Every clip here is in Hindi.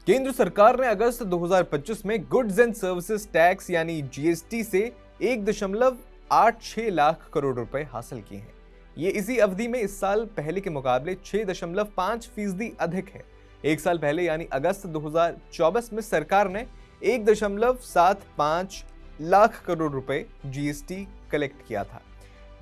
केंद्र सरकार ने अगस्त 2025 में गुड्स एंड सर्विसेज टैक्स यानी जीएसटी से 1.86 लाख करोड़ रुपए हासिल किए हैं। ये इसी अवधि में इस साल पहले के मुकाबले 6.5% अधिक है। एक साल पहले यानी अगस्त 2024 में सरकार ने 1.75 लाख करोड़ रुपए जीएसटी कलेक्ट किया था।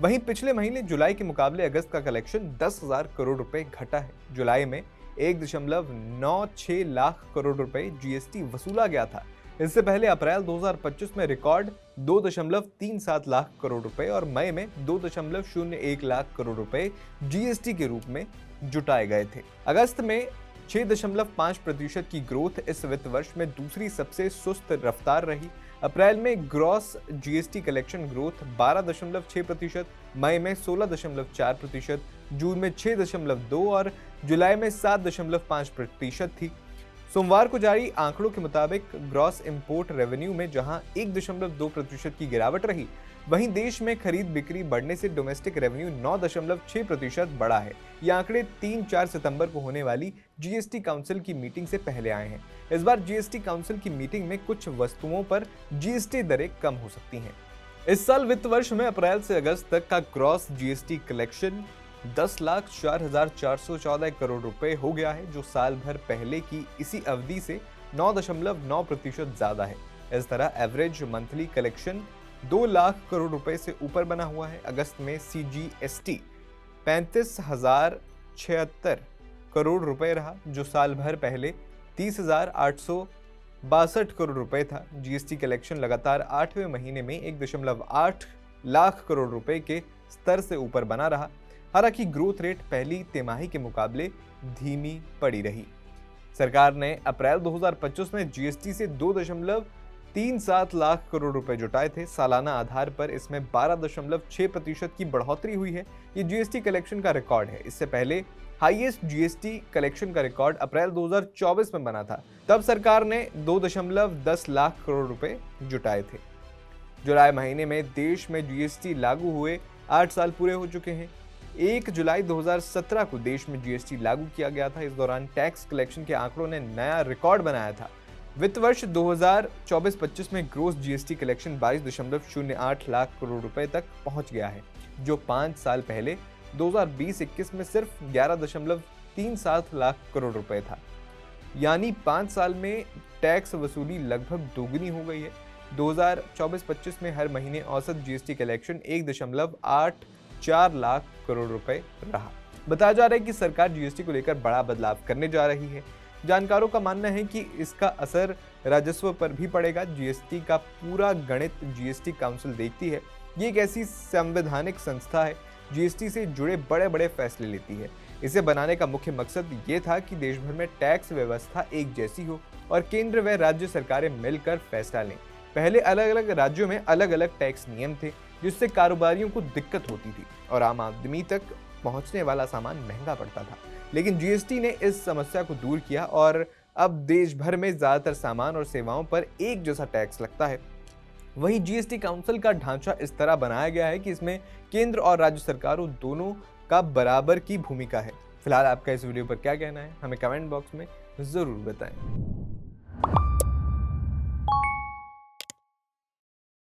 वहीं पिछले महीने जुलाई के मुकाबले अगस्त का कलेक्शन 10,000 करोड़ रुपए घटा है। जुलाई में 1.96 लाख करोड़ रुपए जीएसटी वसूला गया था। इससे पहले अप्रैल 2025 में रिकॉर्ड 2.37 लाख करोड़ रुपए और मई में 2.01 लाख करोड़ रुपए जीएसटी के रूप में जुटाए गए थे। अगस्त में 6.5% की ग्रोथ इस वित्त वर्ष में दूसरी सबसे सुस्त रफ्तार रही। अप्रैल में ग्रॉस जीएसटी कलेक्शन ग्रोथ 12.6%, मई में 16.4%, जून में 6.2% और जुलाई में 7.5% थी। सोमवार को जारी आंकड़ों के मुताबिक ग्रॉस इंपोर्ट रेवेन्यू में जहां 1.2% की गिरावट रही, वहीं देश में खरीद बिक्री बढ़ने से डोमेस्टिक रेवेन्यू 9.6% बढ़ा है। ये आंकड़े 3-4 सितंबर को होने वाली जीएसटी काउंसिल की मीटिंग से पहले आए हैं। इस बार जीएसटी काउंसिल की मीटिंग में कुछ वस्तुओं पर जीएसटी दरें कम हो सकती हैं। इस साल वित्त वर्ष में अप्रैल से अगस्त तक का ग्रॉस जीएसटी कलेक्शन 10,04,414 करोड़ रुपए हो गया है, जो साल भर पहले की इसी अवधि से 9.9% ज्यादा है। इस तरह average monthly collection 2 lakh crore रुपए से ऊपर बना हुआ है। अगस्त में सीजीएसटी 35,076 करोड़ रुपए रहा, जो साल भर पहले 30,862 करोड़ रुपए था। जीएसटी कलेक्शन लगातार 8वें महीने में 1.8 लाख करोड़ रुपए के स्तर से ऊपर बना रहा। हालांकि ग्रोथ रेट पहली तिमाही के मुकाबले धीमी पड़ी रही। सरकार ने अप्रैल 2025 में जीएसटी से 2.37 लाख करोड़ रुपए जुटाए थे। सालाना आधार पर इसमें 12.6% की बढ़ोतरी हुई है। ये जीएसटी कलेक्शन का रिकॉर्ड है। इससे पहले हाईएस्ट जीएसटी कलेक्शन का रिकॉर्ड अप्रैल 2024 में बना था। तब सरकार ने 2.10 लाख करोड़ रुपए जुटाए थे। जुलाई महीने में देश में जीएसटी लागू हुए 8 साल पूरे हो चुके हैं। 1 जुलाई 2017 को देश में जीएसटी लागू किया गया था। इस दौरान टैक्स कलेक्शन के आंकड़ों ने नया रिकॉर्ड बनाया था। वित्त वर्ष 2024-25 में gross GST collection 22.08 lakh crore रुपए तक पहुंच गया है, जो 5 साल पहले 2020-21 में सिर्फ 11.37 लाख करोड़ रुपए था। यानी 5 साल में टैक्स वसूली लगभग दोगुनी हो गई है। 2024-25 में हर महीने औसत जीएसटी कलेक्शन 1.84 लाख करोड़ रुपए रहा। बताया जा रहा है कि सरकार जीएसटी को लेकर बड़ा बदलाव करने जा रही है। जानकारों का मानना है कि इसका असर राजस्व पर भी पड़ेगा। जीएसटी का पूरा गणित जीएसटी काउंसिल देखती है। ये एक ऐसी संवैधानिक संस्था है, जीएसटी से जुड़े बड़े बड़े फैसले लेती है। इसे बनाने का मुख्य मकसद ये था कि देश भर में टैक्स व्यवस्था एक जैसी हो और केंद्र व राज्य सरकारें मिलकर फैसला लें। पहले अलग अलग राज्यों में अलग अलग टैक्स नियम थे, जिससे कारोबारियों को दिक्कत होती थी और आम आदमी तक पहुंचने वाला सामान महंगा पड़ता था। लेकिन जीएसटी ने इस समस्या को दूर किया और अब देश भर में ज्यादातर सामान और सेवाओं पर एक जैसा टैक्स लगता है। वहीं जीएसटी काउंसिल का ढांचा इस तरह बनाया गया है कि इसमें केंद्र और राज्य सरकारों दोनों का बराबर की भूमिका है। फिलहाल आपका इस वीडियो पर क्या कहना है, हमें कमेंट बॉक्स में जरूर बताएं।